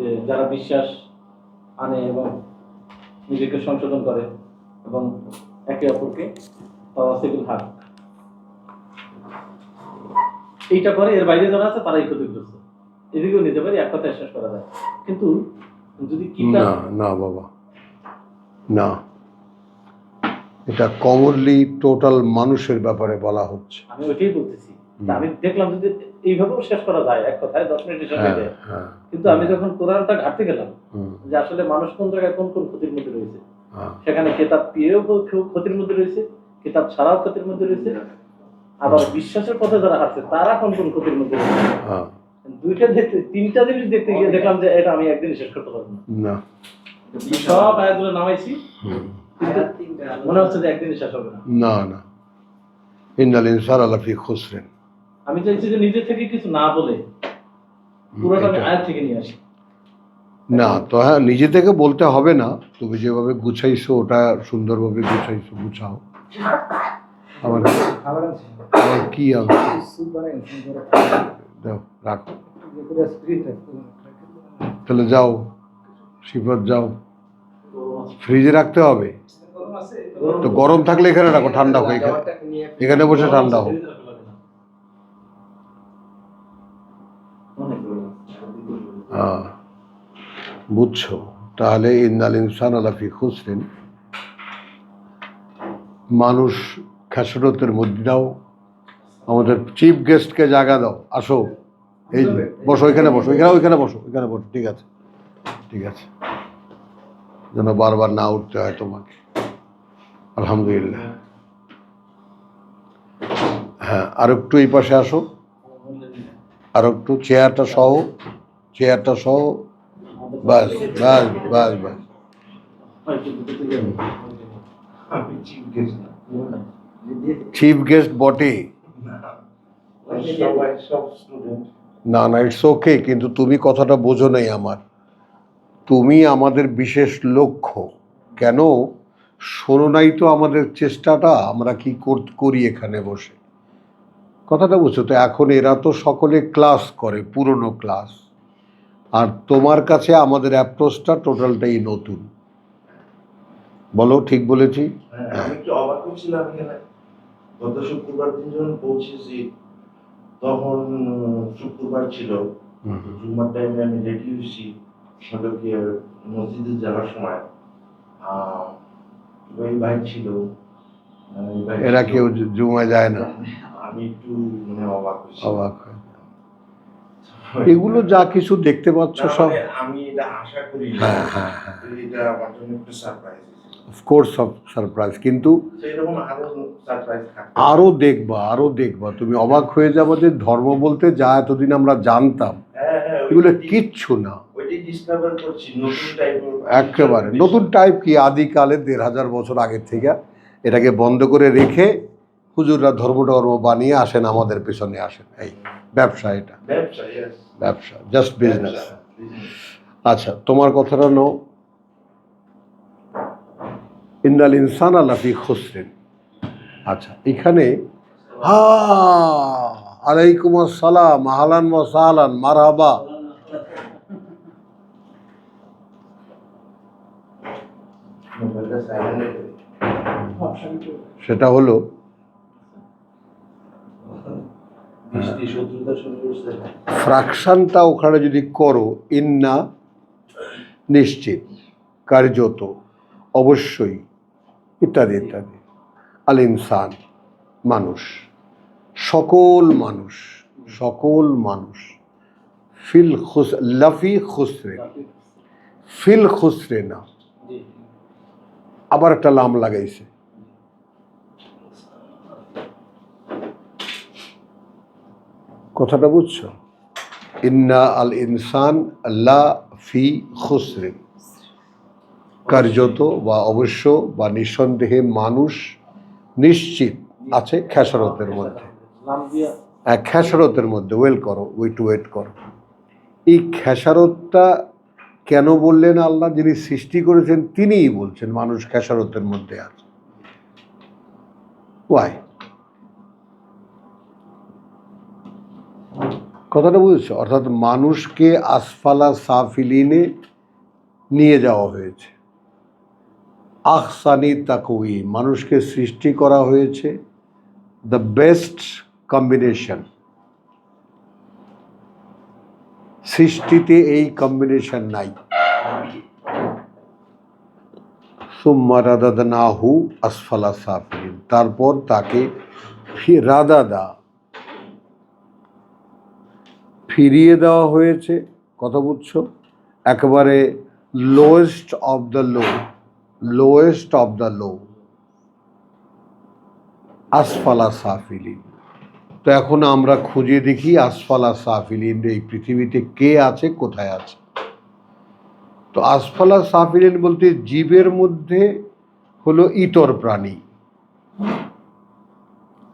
যে যারা বিশ্বাস আনে এবং নিজেকে সংশোধন করে এবং একে অপরকে তাওয়াসিকুল হক এইটা করে, এর বাইরে যারা আছে তারাই ক্ষতিগ্রস্ত। এদিকেও নিতে পারি, এক কথায় শেষ করা যায়। কিন্তু যদি না না বাবা, না, এটা কমনলি টোটাল মানুষের ব্যাপারে বলা হচ্ছে। আমি ওইটাই বলতেছি, আমি দেখলাম যদি এইভাবেও শেষ করা যায় এক কথায় 10 মিনিটের সঙ্গে, কিন্তু আমি যখন কোরআনটা ঘাটতে গেলাম যে আসলে মানুষ কোন জায়গায় কোন কোন ক্ষতির মধ্যে রয়েছে, সেখানে কিতাব পেয়েও ক্ষতির মধ্যে রয়েছে, কিতাব ছাড়াও ক্ষতির মধ্যে রয়েছে, আবার বিশ্বাসের পথে যারা হাঁটছে তারা কোন কোন ক্ষতির মধ্যে রয়েছে। দুইটা দেখতে, তিনটা জিনিস দেখতে গিয়ে দেখলাম যে এটা আমি একদিন শেষ করতে পারবো না। সব আয়াতগুলো নামাইছি, মনে হচ্ছে যে একদিন শেষ হবে না। না না, ইন্নাল ইনসানা লাফি খুসরিন। আমি চাইছি যে নিজে থেকে কিছু না বলে পুরোটা আমি আয়াত থেকে নিয়ে আসি। না তো হ্যাঁ, নিজে থেকে বলতে হবে না, তুমি যেভাবে গুছাইছো ওটা সুন্দরভাবে গুছাইছো, গুছাও। আমার কি দাও, রাখো, তাহলে যাও শিফাত, যাও, ফ্রিজে রাখতে হবে তো, গরম থাকলে এখানে রাখো, ঠান্ডা হোক, এখানে বসে ঠান্ডা হোক। বুঝছো? তাহলে ইন্নাল ইনসানা লাফি খুসরিন, মানুষ খেসারতের মধ্যে দাও। আমাদের চিফ গেস্টকে জায়গা দাও, আসো, এই বসো, এখানে বসো, ওইখানে বসো, ওইখানে বসো, ঠিক আছে, ঠিক আছে, যেন বারবার না উঠতে হয় তোমাকে। আলহামদুলিল্লাহ। হ্যাঁ, আর একটু এই পাশে আসো, আর একটু চেয়ারটা সহ, চেয়ারটা সহ, বাস বাস বাস বাস। চিফ গেস্ট বটে, না না, ইটস ওকে, কিন্তু তুমি কথাটা বোঝো নাই আমার। তুমি আমাদের বিশেষ লক্ষ্য, কেন শোনো নাই তো আমাদের চেষ্টাটা আমরা কি করি এখানে বসে, কথাটা বুঝছো তো? এখন এরা তো সকলে ক্লাস করে, পুরনো ক্লাস, আর তোমার কাছে আমাদের অ্যাপ্রোচটা টোটালটাই নতুন। বলো, ঠিক বলেছি? আমি একটু অবাক হচ্ছিলাম এখানে গত শুক্রবার দিন যখন পৌঁছেছি, তখন শুক্রবার ছিল, জুম্মার টাইমে আমি রেডি হয়েছি, মসজিদে যাওয়ার সময় ওই ভাই ছিল, এরা কেউ জুমায় যায় না। আমি একটু মানে অবাক হয়েছি। অবাক হয়, এগুলো যা কিছু দেখতে পাচ্ছ সব, আমি এটা আশা করি, হ্যাঁ হ্যাঁ হ্যাঁ, এটা আমার জন্য একটু সারপ্রাইজ, অফকোর্স অফ সারপ্রাইজ, কিন্তু সেরকম আরো সারপ্রাইজ থাকবে, আরো দেখবা, আরো দেখবা, তুমি অবাক হয়ে যাবো যে ধর্ম বলতে যা এতদিন আমরা জানতাম এগুলো কিচ্ছু না। একেবারে নতুন টাইপ, কি আদিকালে 1500 বছর আগের থেকে এটাকে বন্ধ করে রেখে হুজুররা ধর্ম বানিয়ে আসেন, আমাদের পেছনে আসেন। এই ব্যবসা, এটা ব্যবসা, জাস্ট বিজনেস। আচ্ছা, তোমার কথাটা নো, ইন্নাল ইনসানা লাফি খুসরিন। আচ্ছা, এখানে আলাইকুম আসসালাম, আহলান ওয়া সাহলান, মারহাবা। সেটা হলো ফ্রাকশনটা ওখানে যদি করো, ইন্না নিশ্চিত, কার্যত, অবশ্যই, ইত্যাদি ইত্যাদি, আল ইনসান মানুষ, সকল মানুষ, সকল মানুষ, ফিল লাফি খুসরে, ফিল খুসরে না, আবার একটা লাম লাগাইছে, কথাটা বুঝছো? ইন্না আল ইনসান লা ফি খুসরিন, কার্যত বা অবশ্য বা নিঃসন্দেহে মানুষ নিশ্চিত আছে খেসারতের মধ্যে। খেসারতের মধ্যে, ওয়েট করো। এই খেসারতটা কেন বললেন আল্লাহ? যিনি সৃষ্টি করেছেন তিনিই বলছেন মানুষ খেসারতের মধ্যে আছে। ওয়াই? কথাটা বুঝেছো? অর্থাৎ মানুষকে আসফালা সাফিলিনে নিয়ে যাওয়া হয়েছে। আহসানি তাকওয়ি, মানুষকে সৃষ্টি করা হয়েছে দ্য বেস্ট কম্বিনেশন। সৃষ্টিতে এই কম্বিনেশন নাই। সুম্মা রাদাদনাহু আসফালা সাফিলিন, তারপর তাকে রাদাদা, ফিরিয়ে দেওয়া হয়েছে। কথা বুঝছো? একেবারে lowest of the low, lowest of the low, আসফালা সাফিলিন। তো এখন আমরা খুঁজে দেখি আসফালা সাফিলিন এই পৃথিবীতে কে আছে, কোথায় আছে। তো আসফালা সাফিলিন বলতে জীবের মধ্যে হলো ইতর প্রাণী।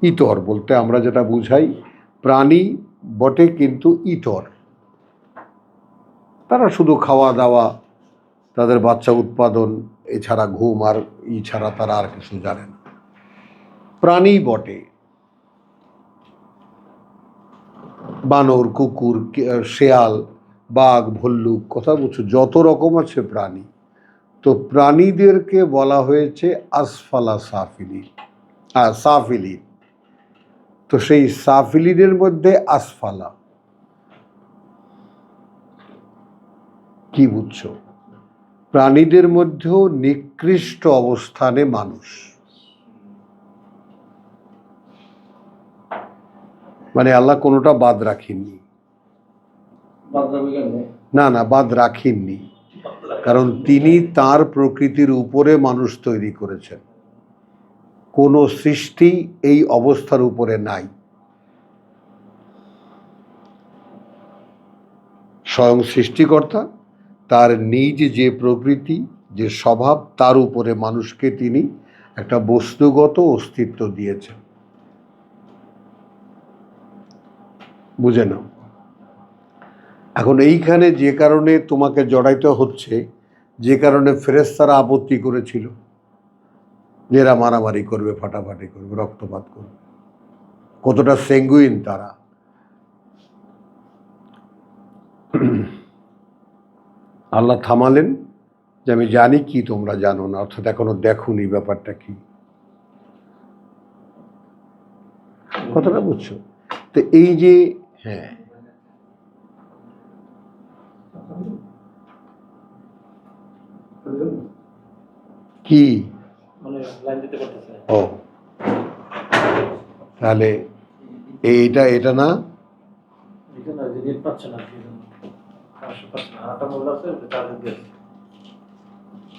ইতর বলতে আমরা যেটা বুঝাই, প্রাণী বটে কিন্তু ইতর। তারা শুধু খাওয়া দাওয়া, তাদের বাচ্চা উৎপাদন, এছাড়া ঘুম আর ছাড়া তারা আর কিছু জানে না। প্রাণী বটে, বানর, কুকুর, শেয়াল, বাঘ, ভল্লুক, কথা বুঝছো, যত রকম আছে প্রাণী। তো প্রাণীদেরকে বলা হয়েছে আসফালা সাফিলিন, সাফিলিন। তো সেই সাফিলিনের মধ্যে আসফালা, কি বুঝছো? প্রাণীদের মধ্যেও নিকৃষ্ট অবস্থানে মানুষ। মানে আল্লাহ কোনোটা বাদ রাখেননি। না না, বাদ রাখেননি, কারণ তিনি তার প্রকৃতির উপরে মানুষ তৈরি করেছেন। কোনো সৃষ্টি এই অবস্থার উপরে নাই। স্বয়ং সৃষ্টিকর্তা তার নিজ যে প্রকৃতি, যে স্বভাব, তার উপরে মানুষকে তিনি একটা বস্তুগত অস্তিত্ব দিয়েছেন। বুঝে নাও। এখন এইখানে যে কারণে তোমাকে জড়াইতে হচ্ছে, যে কারণে ফেরেশতারা আপত্তি করেছিল যে এরা মারামারি করবে, ফাটাফাটি করবে, রক্তপাত করবে, কতটা সেঙ্গুইন তারা। আল্লাহ থামালেন যে আমি জানি কি তোমরা জানো না, অর্থাৎ এখনো দেখোনি ব্যাপারটা কি। কথাটা বুঝছো? তো এই যে, হ্যাঁ, কি ও তাহলে এইটা এটা না,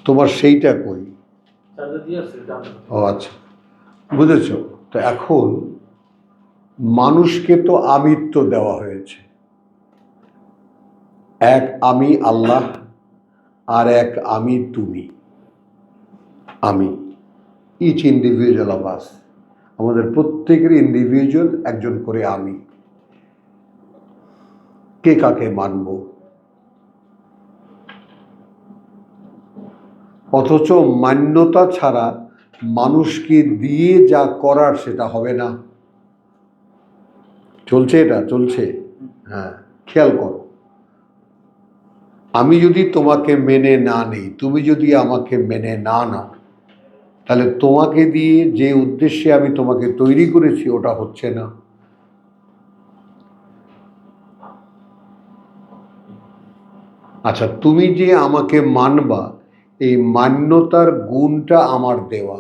তোমার সেইটা কই? ও আচ্ছা, বুঝেছ। তো এখন মানুষকে তো আমিত্ব দেওয়া হয়েছে, এক আমি আল্লাহ আর এক আমি তুমি। আমি, ইচ ইন্ডিভিজুয়াল অফ আস, আমাদের প্রত্যেকের ইন্ডিভিজুয়াল একজন করে আমি। কে কাকে মানব? অথচ মান্যতা ছাড়া মানুষকে দিয়ে যা করার সেটা হবে না। চলছে, এটা চলছে। হ্যাঁ, খেয়াল করো। আমি যদি তোমাকে মেনে না নিই, তুমি যদি আমাকে মেনে না নাও, তাহলে তোমাকে দিয়ে যে উদ্দেশ্যে আমি তোমাকে তৈরি করেছি ওটা হচ্ছে না। আচ্ছা, তুমি যে আমাকে মানবা, এই মান্যতার গুণটা আমার দেওয়া।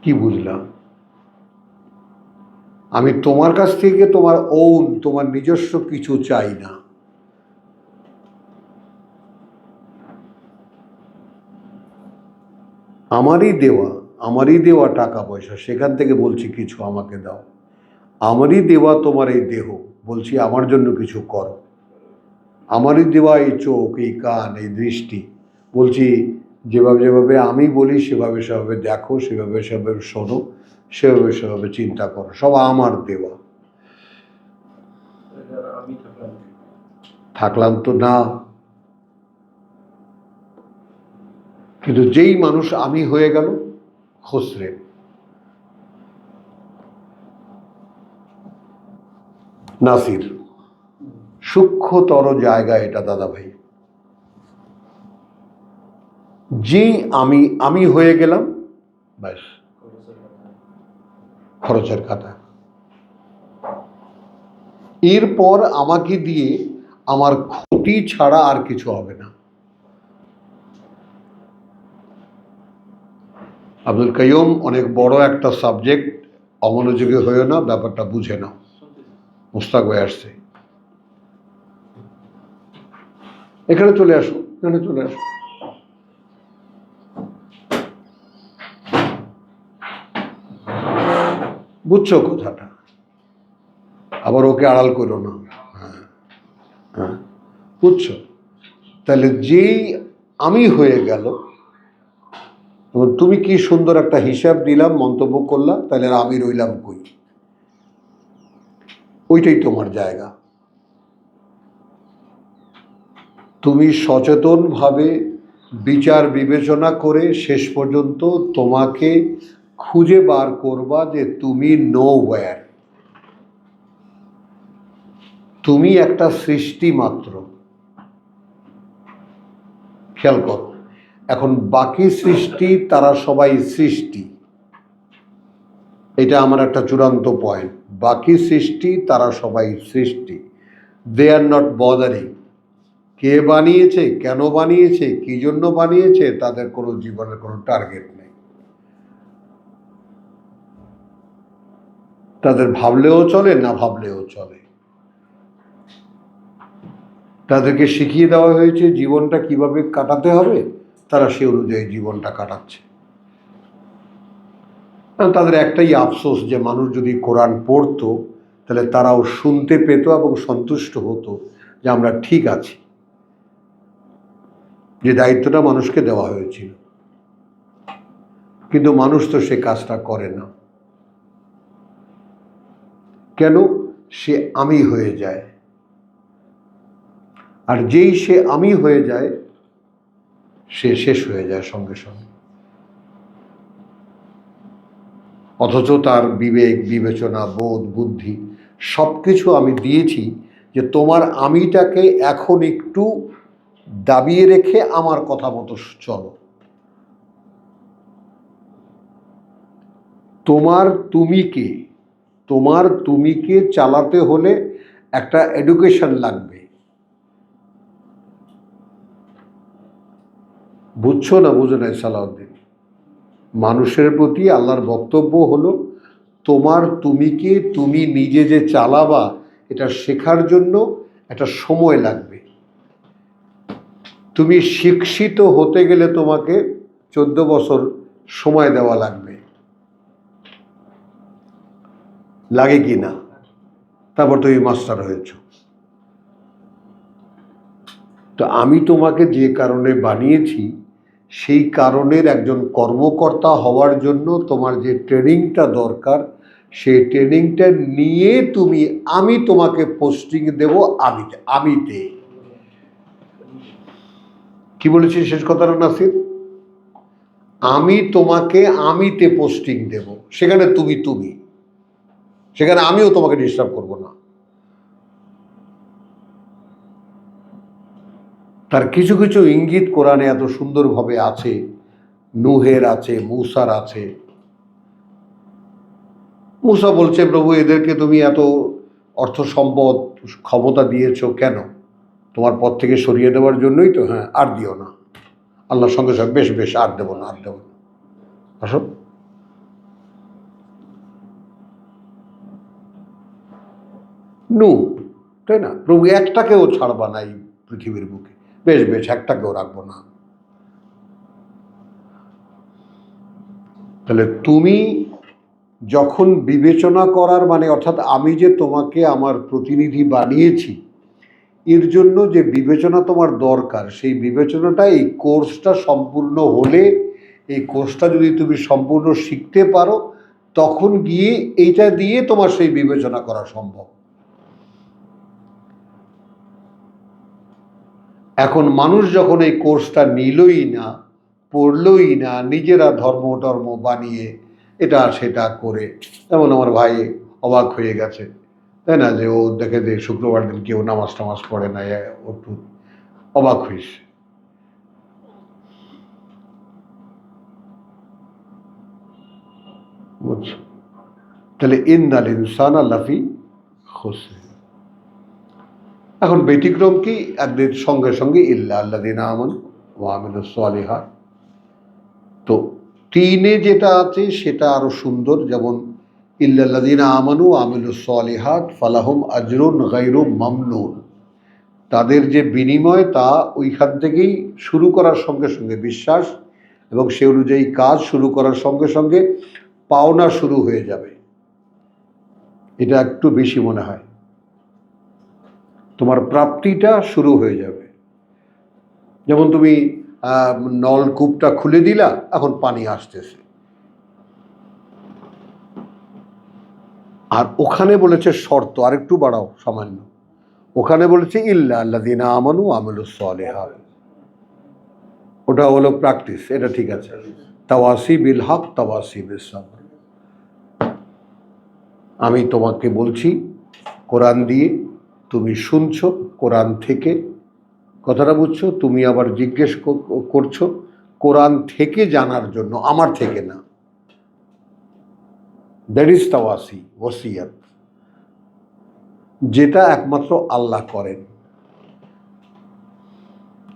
কি বুঝলাম? আমি তোমার কাছ থেকে তোমার তোমার নিজস্ব কিছু চাই না। আমারই দেওয়া টাকা পয়সা, সেখান থেকে বলছি কিছু আমাকে দাও। আমারই দেওয়া তোমার এই দেহ, বলছি আমার জন্য কিছু করো। আমারই দেওয়া এই চোখ, এই কান, এই দৃষ্টি, বলছি যেভাবে যেভাবে আমি বলি সেভাবে সেভাবে দেখো, সেভাবে সেভাবে শোনো, সেভাবে সেভাবে চিন্তা করো, সব আমার দেওয়া। থাকলাম তো না। কিন্তু যেই মানুষ আমি হয়ে গেল, খসরে। নাসির, সূক্ষ্মতর জায়গা এটা দাদা ভাই। যেই আমি হয়ে গেলাম, ব্যাস খরচের খাতা। এরপর আমাকে দিয়ে আমার ক্ষতি ছাড়া আর কিছু হবে না। আব্দুল কাইয়ুম, অনেক বড় একটা সাবজেক্ট, অমনোযোগী হয়েও না, ব্যাপারটা বুঝে নাও। মুস্তাক ভাই আসছে, এখানে চলে আসো, এখানে চলে আসো। বুঝছো কথাটা? আবার ওকে আড়াল করো না। হ্যাঁ হ্যাঁ, বুঝছো? তাহলে যেই আমি হয়ে গেল, এবং তুমি কি সুন্দর একটা হিসাব দিলাম, মন্তব্য করলাম, তাহলে আর আমি রইলাম কই? ওইটাই তোমার জায়গা। তুমি সচেতনভাবে বিচার বিবেচনা করে শেষ পর্যন্ত তোমাকে খুঁজে বার করবা যে তুমি নোওয়্যার, তুমি একটা সৃষ্টি মাত্র। খেয়াল করো, এখন বাকি সৃষ্টি তারা সবাই সৃষ্টি, এটা আমার একটা চূড়ান্ত পয়েন্ট। বাকি সৃষ্টি তারা সবাই সৃষ্টি, দে আর নট বদারিং। কে বানিয়েছে, কেন বানিয়েছে, কি জন্য বানিয়েছে, তাদের কোনো জীবনের কোনো টার্গেট নেই। তাদের ভাবলেও চলে, না ভাবলেও চলে। তাদেরকে শিখিয়ে দেওয়া হয়েছে জীবনটা কিভাবে কাটাতে হবে, তারা সে অনুযায়ী জীবনটা কাটাচ্ছে। তাদের একটাই আফসোস যে মানুষ যদি কোরআন পড়তো তাহলে তারাও শুনতে পেত এবং সন্তুষ্ট হতো যে আমরা ঠিক আছি, যে দায়িত্বটা মানুষকে দেওয়া হয়েছিল। কিন্তু মানুষ তো সে কাজটা করে না। কেন? সে আমি হয়ে যায়, আর যেই সে আমি হয়ে যায় সে শেষ হয়ে যায় সঙ্গে সঙ্গে। অথচ তার বিবেক, বিবেচনা, বোধ, বুদ্ধি সব কিছু আমি দিয়েছি যে তোমার আমিটাকে এখন একটু দাবিয়ে রেখে আমার কথা মতো চলো। তোমার তুমিকে চালাতে হলে একটা এডুকেশন লাগবে। বুঝছো না বুঝো নাই সালাউদ্দিন? মানুষের প্রতি আল্লাহর বক্তব্য হলো তোমার তুমিকে তুমি নিজে যে চালাবা এটা শেখার জন্য একটা সময় লাগবে। তুমি শিক্ষিত হতে গেলে তোমাকে 14 বছর সময় দেওয়া লাগবে, লাগে কি না? তারপর তুমি মাস্টার হয়েছ। তো আমি তোমাকে যে কারণে বানিয়েছি সেই কারণের একজন কর্মকর্তা হওয়ার জন্য তোমার যে ট্রেনিংটা দরকার, সেই ট্রেনিংটা নিয়ে আমি তোমাকে পোস্টিং দেব আমিতে। কি বলেছি শেষ কথাটা নাসির? আমি তোমাকে আমিতে পোস্টিং দেব, সেখানে তুমি সেখানে আমিও তোমাকে ডিস্টার্ব করব না। তার কিছু কিছু ইঙ্গিত কোরআনে এত সুন্দরভাবে আছে, নূহের আছে, মূসার আছে। মূসা বলছে, প্রভু এদেরকে তুমি এত অর্থ সম্পদ ক্ষমতা দিয়েছো কেন? তোমার পথ থেকে সরিয়ে দেওয়ার জন্যই তো। হ্যাঁ, আর দিও না। আল্লাহর সঙ্গে সঙ্গে বেশ আর দেবো না। আসো। তাই না? প্রভু একটাকেও ছাড়বা না এই পৃথিবীর বুকে। বেশ একটাকেও রাখবো না। তাহলে তুমি যখন বিবেচনা করার অর্থাৎ আমি যে তোমাকে আমার প্রতিনিধি বানিয়েছি, এর জন্য যে বিবেচনা তোমার দরকার, সেই বিবেচনাটা এই কোর্সটা সম্পূর্ণ হলে, এই কোর্সটা যদি তুমি সম্পূর্ণ শিখতে পারো, তখন গিয়ে এইটা দিয়ে তোমার সেই বিবেচনা করা সম্ভব। এখন মানুষ যখন এই কোর্সটা নিলই না, পড়লই না, নিজেরা ধর্ম বানিয়ে এটা সেটা করে, যেমন আমার ভাই অবাক হয়ে গেছে, তাই না, যে ও দেখে যে শুক্রবার দিন কেউ নামাজ টামাজ পড়ে না, ও একটু অবাক হয়েছে। বুঝছো? তাহলে ইন্নাল ইনসানা লাফি খুসর। এখন ব্যতিক্রম কি? একদিন সঙ্গে সঙ্গে ইল্লা আল্লাযিনা আমানু ওয়া আমিলুস সালিহাত। তো 3-এ যেটা আছে সেটা আরো সুন্দর, যেমন ইল্লাল্লাযিনা আমানু ওয়া আমিলুস সালিহাত ফালাহুম আজরুন গায়রু মামনুন। তাদের যে বিনিময় তা ওইখান থেকেই শুরু করার সঙ্গে সঙ্গে বিশ্বাস এবং সে অনুযায়ী কাজ শুরু করার সঙ্গে সঙ্গে পাওনা শুরু হয়ে যাবে। এটা একটু বেশি মনে হয়, তোমার প্রাপ্তিটা শুরু হয়ে যাবে। যেমন তুমি নলকূপটা খুলে দিলা, এখন পানি আসতেছে, আর ওখানে বলেছে শর্ত আরেকটু বাড়াও সামান্য, ওখানে বলেছে ইল্লা আল্লাযিনা আমানু ওয়া আমিলুস সালিহাত। ওটা হলো প্র্যাকটিস, এটা ঠিক আছে। তাওয়াসি বিল হক তাওয়াসি বিস সাবর। আমি তোমাকে বলছি কোরআন দিয়ে, তুমি শুনছো কোরআন থেকে, কথাটা বুঝছো? তুমি আবার জিজ্ঞেস করছো কোরআন থেকে জানার জন্য, আমার থেকে না। দ্যাট ইজ তাওয়াসি, ওসিয়াত, যেটা একমাত্র আল্লাহ করেন,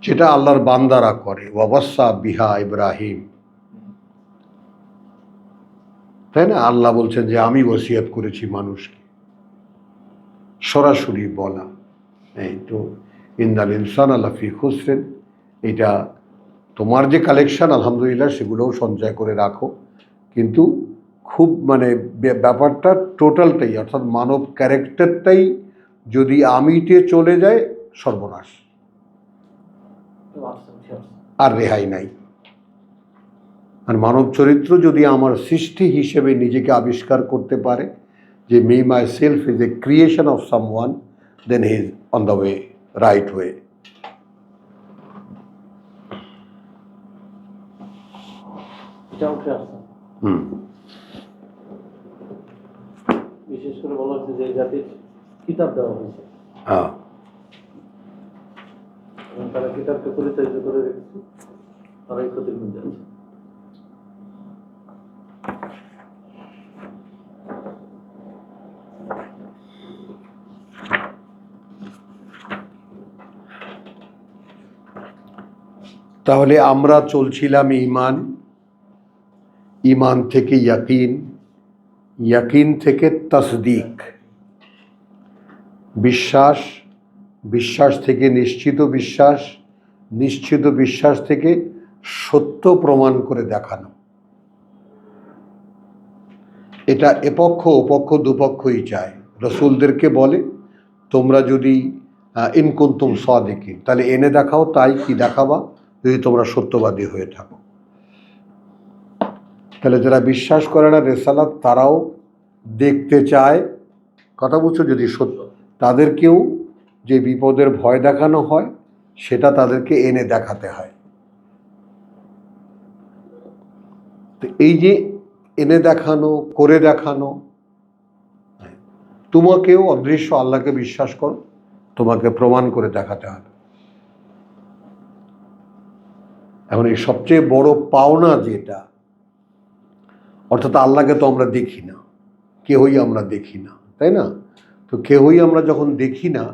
যেটা আল্লাহর বান্দারা করে। ওয়াবাসা বিহা ইব্রাহিম, তাই না? আল্লাহ বলছেন যে আমি ওসিয়াত করেছি মানুষকে, সরাসরি বলা। এই তো ইন্নাল ইনসানা লাফি খুসরিন, এটা তোমার যে কালেকশন আলহামদুলিল্লাহ সেগুলোও সঞ্চয় করে রাখো, কিন্তু খুব মানে ব্যাপারটা টোটালটাই, অর্থাৎ মানব ক্যারেক্টারটাই যদি আমিতে চলে যায় সর্বনাশ, আর রেহাই নাই। আর মানব চরিত্র যদি আমার সৃষ্টি হিসেবে নিজেকে আবিষ্কার করতে পারে যে me myself is a creation of someone, then he is on the way, right way. বিশেষ করে বলা হচ্ছে যে জাতির কিতাব দেওয়া হয়েছে, হ্যাঁ, এবং তারা কিতাবকে পরিচালিত করে রেখেছে, তারা এই ক্ষতির মধ্যে আছে। তাহলে আমরা চলছিলাম ইমান, ইমান থেকে ইয়াকিন, ইয়াকিন থেকে তাসদিক, বিশ্বাস, বিশ্বাস থেকে নিশ্চিত বিশ্বাস, নিশ্চিত বিশ্বাস থেকে সত্য প্রমাণ করে দেখানো। এটা এপক্ষ ওপক্ষ দুপক্ষই চায়। রসুলদেরকে বলে তোমরা যদি ইন কুনতুম সাদিকিন, তাহলে এনে দেখাও, তাই কি দেখাবা যদি তোমরা সত্যবাদী হয়ে থাকো। তাহলে যারা বিশ্বাস করে না রেসালাত, তারাও দেখতে চায়, কথা বুঝছো? যদি সত্য, তাদেরকেও যে বিপদের ভয় দেখানো হয় সেটা তাদেরকে এনে দেখাতে হয়। তো এই যে এনে দেখানো, করে দেখানো, তোমাকেও অদৃশ্য আল্লাহকে বিশ্বাস করো, তোমাকে প্রমাণ করে দেখাতে হবে। এখন এই সবচেয়ে বড় পাওনা যেটা, অর্থাৎ আল্লাহকে তো আমরা দেখি না, কেহই আমরা দেখি না, তাই না? তো কেহই আমরা যখন দেখি না,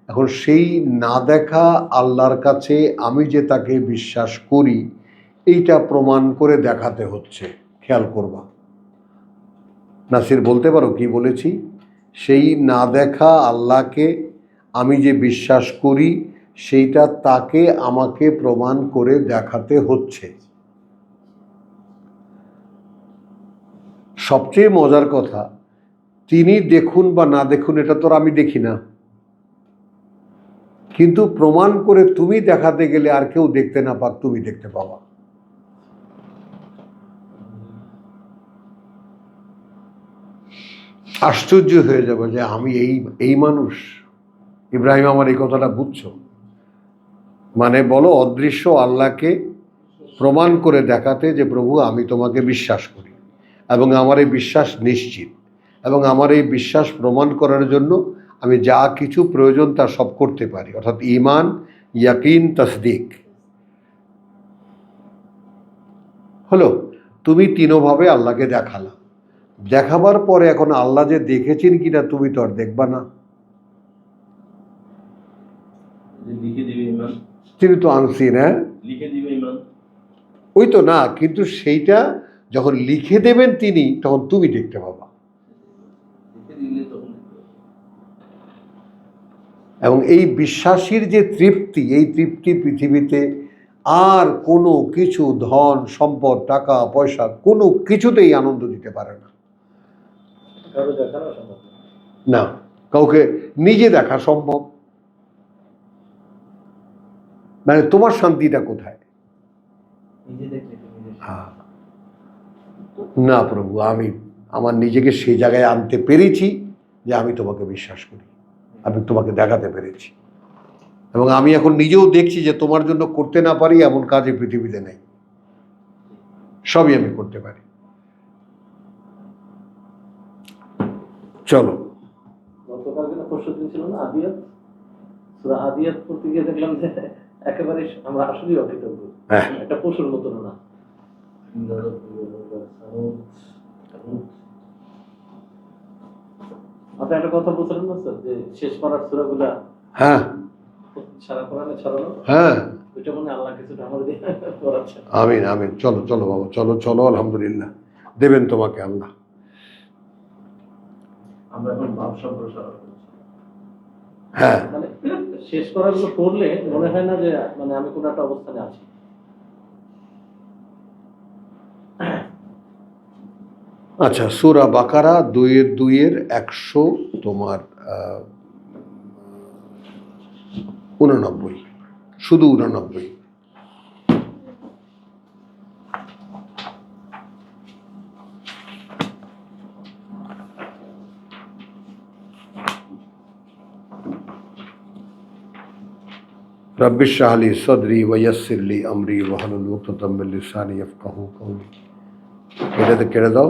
এখন সেই না দেখা আল্লাহর কাছে আমি যে তাকে বিশ্বাস করি এইটা প্রমাণ করে দেখাতে হচ্ছে। খেয়াল করবা, নাসির বলতে পারো কি বলেছি? সেই না দেখা আল্লাহকে আমি যে বিশ্বাস করি সেইটা তাকে আমাকে প্রমাণ করে দেখাতে হচ্ছে। সবচেয়ে মজার কথা, তিনি দেখুন বা না দেখুন এটা তো আমি দেখি না, কিন্তু প্রমাণ করে তুমি দেখাতে গেলে আর কেউ দেখতে না পাক, তুমি দেখতে পাবা। আশ্চর্য হয়ে যাবে যে আমি এই মানুষ। ইব্রাহিম আমার এই কথাটা বুঝছো? মানে বলো অদৃশ্য আল্লাহকে প্রমাণ করে দেখাতে যে প্রভু আমি তোমাকে বিশ্বাস করি এবং আমার এই বিশ্বাস নিশ্চিত, এবং আমার এই বিশ্বাস প্রমাণ করার জন্য আমি যা কিছু প্রয়োজন তা সব করতে পারি, অর্থাৎ ঈমান, ইয়াকিন, তাসদিক। হলো, তুমি তিনোভাবে আল্লাহকে দেখালা। দেখাবার পরে এখন আল্লাহ যে দেখেছেন কিনা তুমি তো আর দেখবা না, লিখে দিবে ইমান, তিনি তো আনসিন। হ্যাঁ, লিখে দিবে ইমান। ওই তো না, কিন্তু সেইটা যখন লিখে দেবেন তিনি, তখন তুমি দেখতে পাবা। লিখে দিলে তখন দেখতে পাবে। এবং এই বিশ্বাসীর যে তৃপ্তি, এই তৃপ্তি পৃথিবীতে আর কোনো কিছু, ধন সম্পদ, টাকা পয়সা, কোনো কিছুতেই আনন্দ দিতে পারে না। কারো দেখানো সম্ভব না। না, কাউকে নিজে দেখা সম্ভব, মানে তোমার শান্তিটা কোথায়? নিজে দেখলে তো নিজে হ্যাঁ। না প্রভু, আমি আমার নিজেকে সেই জায়গায় আনতে পেরেছি যে আমি তোমাকে বিশ্বাস করি, আমি তোমাকে দেখাতে পেরেছি, এবং আমি এখন নিজেও দেখছি যে তোমার জন্য করতে না পারি এমন কাজ এই পৃথিবীতে নেই, সবই আমি করতে পারি। চলো, গতকাল কিনা পরশুদিন ছিল না আদিয়াত, সূরা আদিয়াত পড়তে গিয়ে দেখলাম যে একেবারে আমরা আসলেই অকৃতজ্ঞ। হ্যাঁ। একটা পশুর মতো না। আপনি একটা কথা বলছিলেন না স্যার, যে শেষ পাড়ার সূরাগুলা হ্যাঁ সারা কোরআনে ছড়ানো, হ্যাঁ, ওইটা মনে হয় আল্লাহ কিছুটা আমার দিয়ে করাচ্ছে। আমিন আমিন। চলো চলো বাবা, চলো চলো, আলহামদুলিল্লাহ, দেবেন তোমাকে আল্লাহ। আমরা এখন ভাব সম্প্রসারণ করছি। হ্যাঁ, মানে শেষ করাগুলো পড়লে মনে হয় না যে মানে আমি কোনো একটা অবস্থানে আছি। আচ্ছা, সূরা বাকারা 2-2 তোমার 89, শুধু 89। রব্বি ইশরাহ লি সাদরি ওয়া ইয়াসসির লি আমরি ওয়াহলুল উকদাতাম মিন লিসানি ইয়াফকাহু কওলি। এটাতে কেটে দাও।